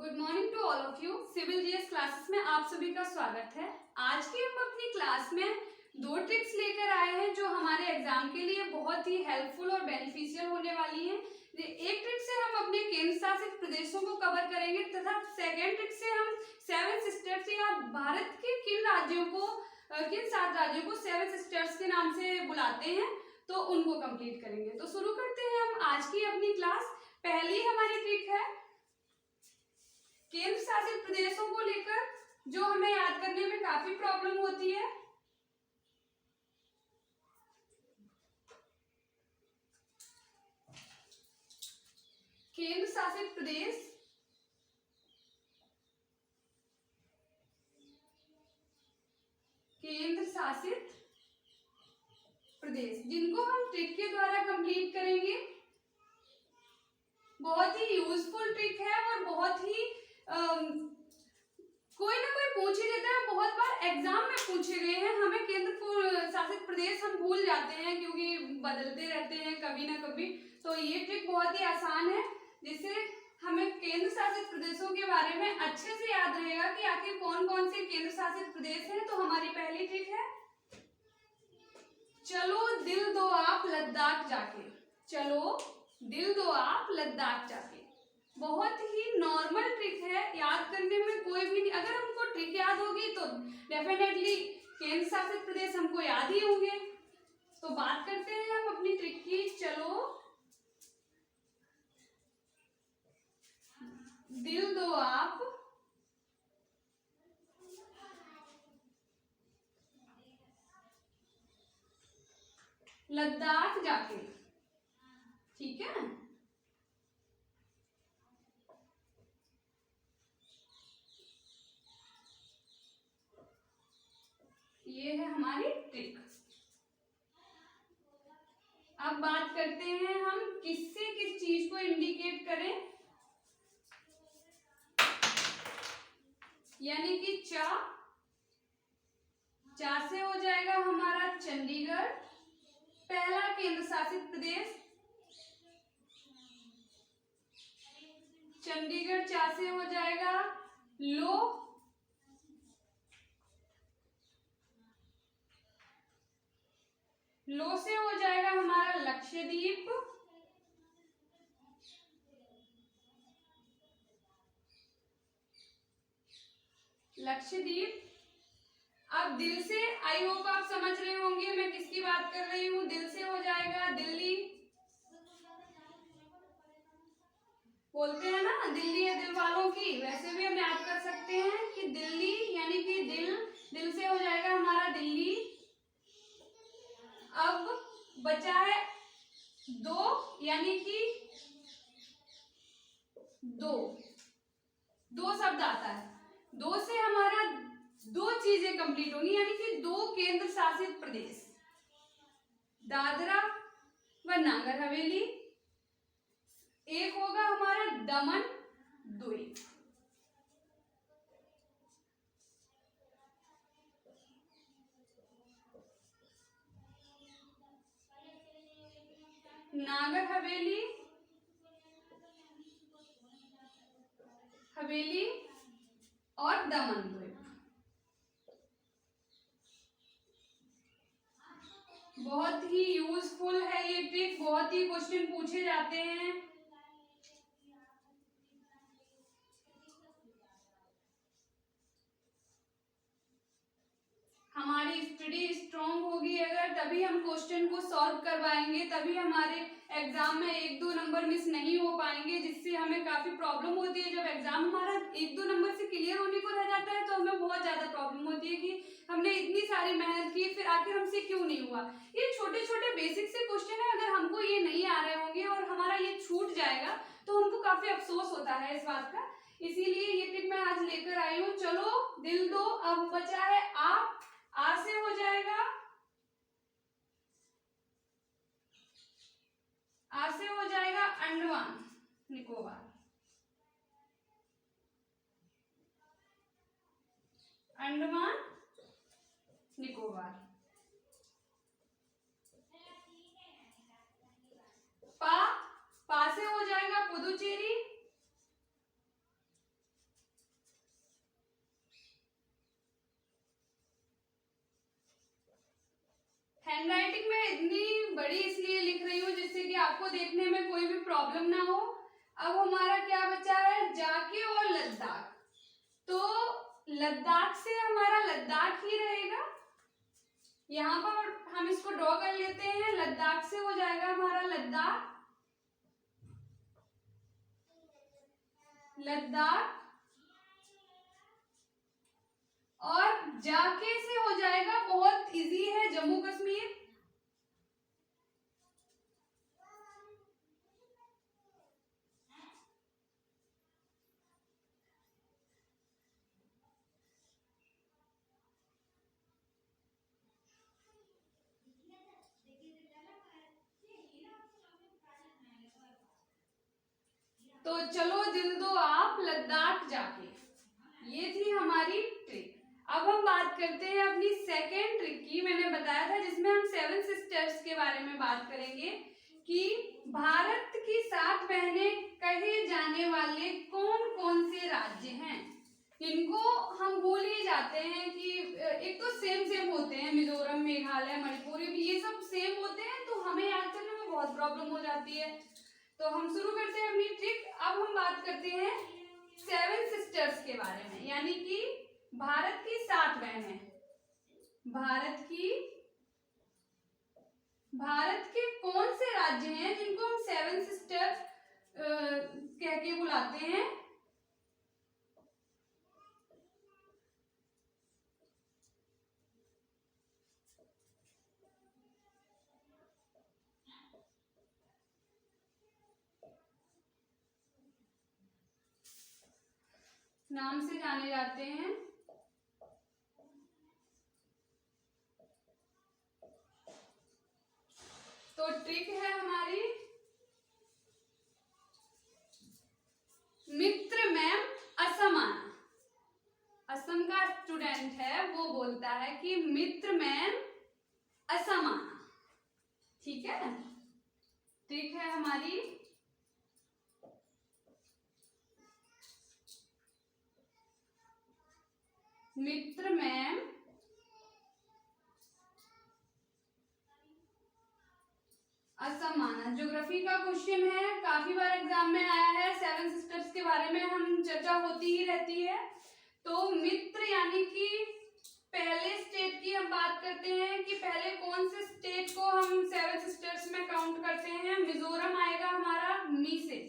Good morning to all of you. Civil GS classes में आप सभी का स्वागत है। आज की हम अपनी क्लास में दो ट्रिक्स लेकर आए हैं जो हमारे एग्जाम के लिए बहुत ही हेल्पफुल और बेनिफिशियल होने वाली हैं। एक ट्रिक से हम अपने केंद्र शासित प्रदेशों को कवर करेंगे तथा सेकेंड ट्रिक से हम 7 स्टेट्स या भारत के किन 7 राज्यों को 7 स्टेट्स के नाम से बुलाते हैं तो उनको कंप्लीट करेंगे। तो शुरू करते हैं हम आज की अपनी क्लास। पहली हमारी ट्रिक है केंद्र शासित प्रदेशों को लेकर जो हमें याद करने में काफी प्रॉब्लम होती है। केंद्र शासित प्रदेश जिनको हम ट्रिक के द्वारा कंप्लीट करेंगे। बहुत ही यूजफुल ट्रिक है और बहुत ही कोई ना कोई पूछ ही लेता है। बहुत बार एग्जाम में पूछे गए हैं। हमें केंद्र शासित प्रदेश हम भूल जाते हैं क्योंकि बदलते रहते हैं कभी ना कभी। तो ये ट्रिक बहुत ही आसान है जिससे हमें केंद्र शासित प्रदेशों के बारे में अच्छे से याद रहेगा कि आखिर कौन कौन से केंद्र शासित प्रदेश हैं। तो हमारी पहली ट्रिक है चलो दिल दो आप लद्दाख जाके। चलो दिल दो आप लद्दाख जाके। बहुत ही नॉर्मल ट्रिक है, याद करने में कोई भी नहीं। अगर हमको ट्रिक याद होगी तो डेफिनेटली केंद्र शासित प्रदेश हमको याद ही होंगे। तो बात करते हैं हम अपनी ट्रिक की। चलो दिल दो आप लद्दाख जाके। ठीक है, ये है हमारी ट्रिक। अब बात करते हैं हम किससे किस चीज को इंडिकेट करें, यानी कि चा से हो जाएगा हमारा चंडीगढ़ पहला केंद्र शासित प्रदेश। चंडीगढ़ चा से हो जाएगा लो से हो जाएगा हमारा लक्षद्वीप। अब दिल से आई होप आप समझ रहे होंगे मैं किसकी बात कर रही हूँ। दिल से हो जाएगा दिल्ली। बोलते हैं ना दिल्ली है दिल वालों की, वैसे भी हम याद कर सकते हैं कि दिल्ली यानी कि दिल से हो जाएगा हमारा दिल्ली। अब बचा है दो, यानी कि दो शब्द आता है। दो से हमारा दो चीजें कंप्लीट होंगी, यानी कि 2 केंद्र शासित प्रदेश, दादरा व नागर हवेली। एक होगा हमारा दमन द्वीप। नागर हवेली और दमन द्वीप। बहुत ही यूजफुल है ये ट्रिक, बहुत ही क्वेश्चन पूछे जाते हैं। हमारी स्टडी स्ट्रॉन्ग होगी अगर, तभी हम क्वेश्चन को सॉल्व कर पाएंगे, तभी हमारे एग्जाम में 1-2 नंबर मिस नहीं हो पाएंगे, जिससे हमें काफी प्रॉब्लम होती है। जब एग्जाम हमारा 1-2 नंबर से क्लियर होने को रह जाता है तो हमें बहुत ज्यादा प्रॉब्लम होती है कि हमने इतनी सारी मेहनत की फिर आखिर हमसे क्यों नहीं हुआ। ये छोटे छोटे बेसिक से क्वेश्चन है, अगर हमको ये नहीं आ रहे होंगे और हमारा ये छूट जाएगा तो हमको काफी अफसोस होता है इस बात का। इसीलिए ये ट्रिक मैं आज लेकर आई हूँ। चलो दिल दो। अब बचा है आप। आ से हो जाएगा अंडमान निकोबार। अंडमान निकोबार। पा से हो जाएगा पुदुचेरी। हैंडराइटिंग में इतनी बड़ी इसलिए लिख रही हूँ जिससे कि आपको देखने में कोई भी प्रॉब्लम ना हो। अब हमारा क्या बचा है, जाके और लद्दाख। तो लद्दाख से हमारा लद्दाख ही रहेगा, यहाँ पर हम इसको ड्रॉ कर लेते हैं। लद्दाख से हो जाएगा हमारा लद्दाख, लद्दाख, और जाके से हो जाएगा, बहुत इजी है, जम्मू कश्मीर। तो चलो दिल दो आप लद्दाख जाके, ये थी हमारी ट्रिक। अब हम बात करते हैं अपनी सेकेंड ट्रिक की। मैंने बताया था जिसमें हम 7 सिस्टर्स के बारे में बात करेंगे कि भारत की 7 बहनें कहे जाने वाले कौन कौन से राज्य हैं। इनको हम भूल ही जाते हैं कि एक तो सेम होते हैं, मिजोरम, मेघालय, मणिपुर, ये सब सेम होते हैं, तो हमें याद करने में बहुत प्रॉब्लम हो जाती है। तो हम शुरू करते हैं अपनी ट्रिक। अब हम बात करते हैं 7 सिस्टर्स के बारे में, यानी कि भारत की 7 बहनें। भारत के कौन से राज्य हैं जिनको हम 7 सिस्टर्स कह के बुलाते हैं। नाम से जाने जाते हैं। तो ट्रिक है हमारी मित्र मैम असम आना। असम का स्टूडेंट है, वो बोलता है कि मित्र मैम असम आना। ठीक है, ट्रिक है हमारी मित्र मैम असम आना। ज्योग्राफी का क्वेश्चन है, काफी बार एग्जाम में आया है। 7 सिस्टर्स के बारे में हम चर्चा होती ही रहती है। तो मित्र यानी कि पहले स्टेट की हम बात करते हैं कि पहले कौन से स्टेट को हम 7 सिस्टर्स में काउंट करते हैं। मिजोरम आएगा हमारा मी से,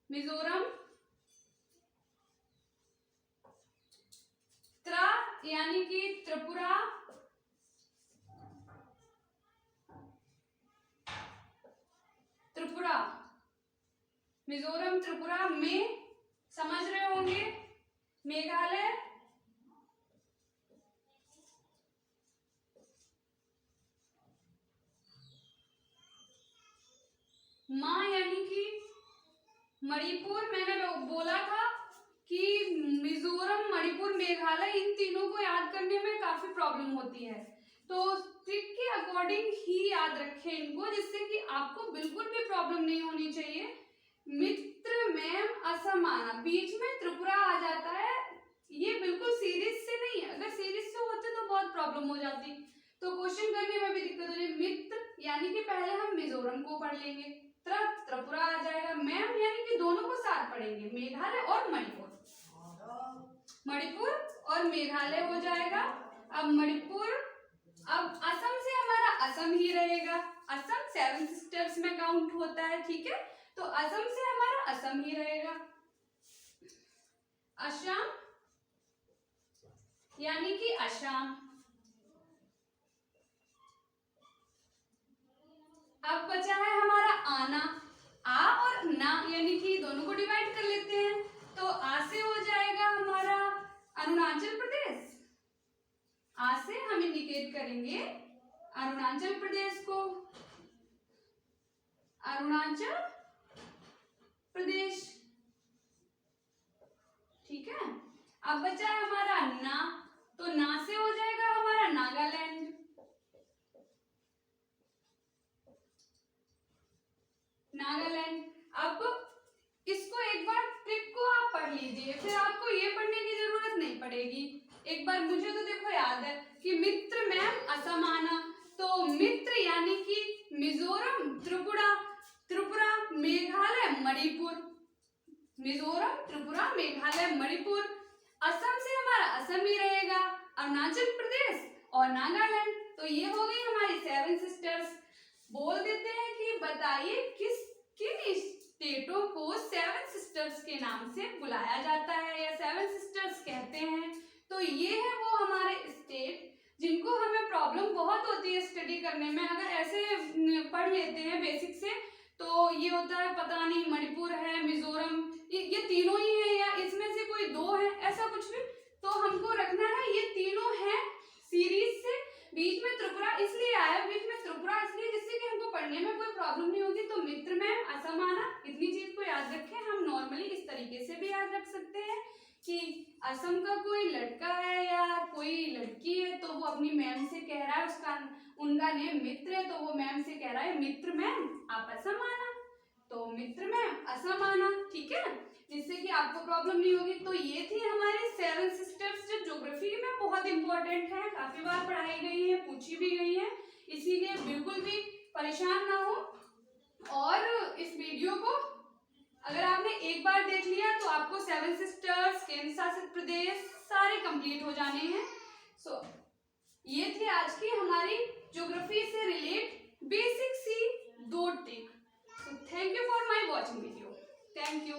मिजोरम। त्रा यानी कि त्रिपुरा, त्रिपुरा, मिजोरम, त्रिपुरा। में समझ रहे होंगे मेघालय, माँ यानी कि मणिपुर। मैंने बोला था कि मिजोरम, मणिपुर, मेघालय, इन तीनों को याद करने में काफी प्रॉब्लम होती है, तो ट्रिक के अकॉर्डिंग ही याद रखें इनको, जिससे कि आपको बिल्कुल भी प्रॉब्लम नहीं होनी चाहिए। मित्र मैम असम आना, बीच में त्रिपुरा आ जाता है, ये बिल्कुल सीरीज से नहीं है। अगर सीरीज से होते तो बहुत प्रॉब्लम हो जाती, तो क्वेश्चन करने में भी दिक्कत हो जाएगी। मित्र यानी कि पहले हम मिजोरम को पढ़ लेंगे, त्रिपुरा आ जाएगा, मैम यानी कि दोनों को साथ पढ़ेंगे, मेघालय और मणिपुर, मणिपुर और मेघालय हो जाएगा। अब मणिपुर, अब असम से हमारा असम ही रहेगा, असम 7 सिस्टर्स में काउंट होता है। ठीक है, तो असम से हमारा असम ही रहेगा। असम यानी कि असम। अब बचा है हमारा आना, आ और ना यानी कि दोनों को डिवाइड कर लेते हैं, तो आ से हो जाएगा हमारा अरुणाचल प्रदेश। आ से हम इंडिकेट करेंगे अरुणाचल प्रदेश को, अरुणाचल प्रदेश। ठीक है, अब बचा है हमारा ना, तो ना से हो जाएगा हमारा नागालैंड, नागालैंड। अब इसको एक बार ट्रिक को आप पढ़ लीजिए, फिर आपको ये पढ़ने की जरूरत नहीं पड़ेगी। एक बार मुझे तो देखो याद है कि मित्र मैम असम आना। तो मित्र यानी कि मिजोरम, त्रिपुरा, मेघालय, मणिपुर। मिजोरम, त्रिपुरा, मेघालय, मणिपुर। असम से हमारा असम ही रहेगा, अरुणाचल प्रदेश और नागालैंड। तो ये हो गई हमारी 7 सिस्टर्स। बोल देते हैं कि बताइए किन स्टेटों को 7 सिस्टर्स के नाम से बुलाया जाता है या 7 सिस्टर्स कहते हैं। तो ये है वो हमारे स्टेट जिनको हमें प्रॉब्लम बहुत होती है स्टडी करने में। अगर ऐसे पढ़ लेते हैं बेसिक से तो ये होता है पता नहीं मणिपुर है, मिजोरम, ये तीनों ही है या इसमें से कोई 2 है, ऐसा कुछ भी। तो हमको रखना है ये तीनों है सीरीज से। बीच में त्रिपुरा इसलिए आया, बीच में त्रिपुरा इसलिए जिससे कि हमको पढ़ने में कोई प्रॉब्लम नहीं होगी। तो मित्र मैम असम आना, इतनी चीज को याद रखें। हम नॉर्मली इस तरीके से भी याद रख सकते हैं कि असम का कोई लड़का है या कोई लड़की है तो वो अपनी मैम से कह रहा है, उनका नेम मित्र है तो वो मैम से कह रहा है मित्र मैम आप असम आना। तो मित्र मैम असम आना, ठीक है, जिससे कि आपको प्रॉब्लम नहीं होगी। तो ये थी हमारी 7 सिस्टर्स जो ज्योग्राफी में बहुत इंपॉर्टेंट है, काफी बार पढ़ाई गई है, पूछी भी गई है, इसीलिए बिल्कुल भी परेशान ना हो। और इस वीडियो को अगर आपने एक बार देख लिया तो आपको 7 सिस्टर्स, केंद्र शासित प्रदेश सारे कंप्लीट हो जाने हैं। सो ये थी आज की हमारी ज्योग्राफी से रिलेट बेसिक सी 2 टिक। So thank you for my watching video. Thank you.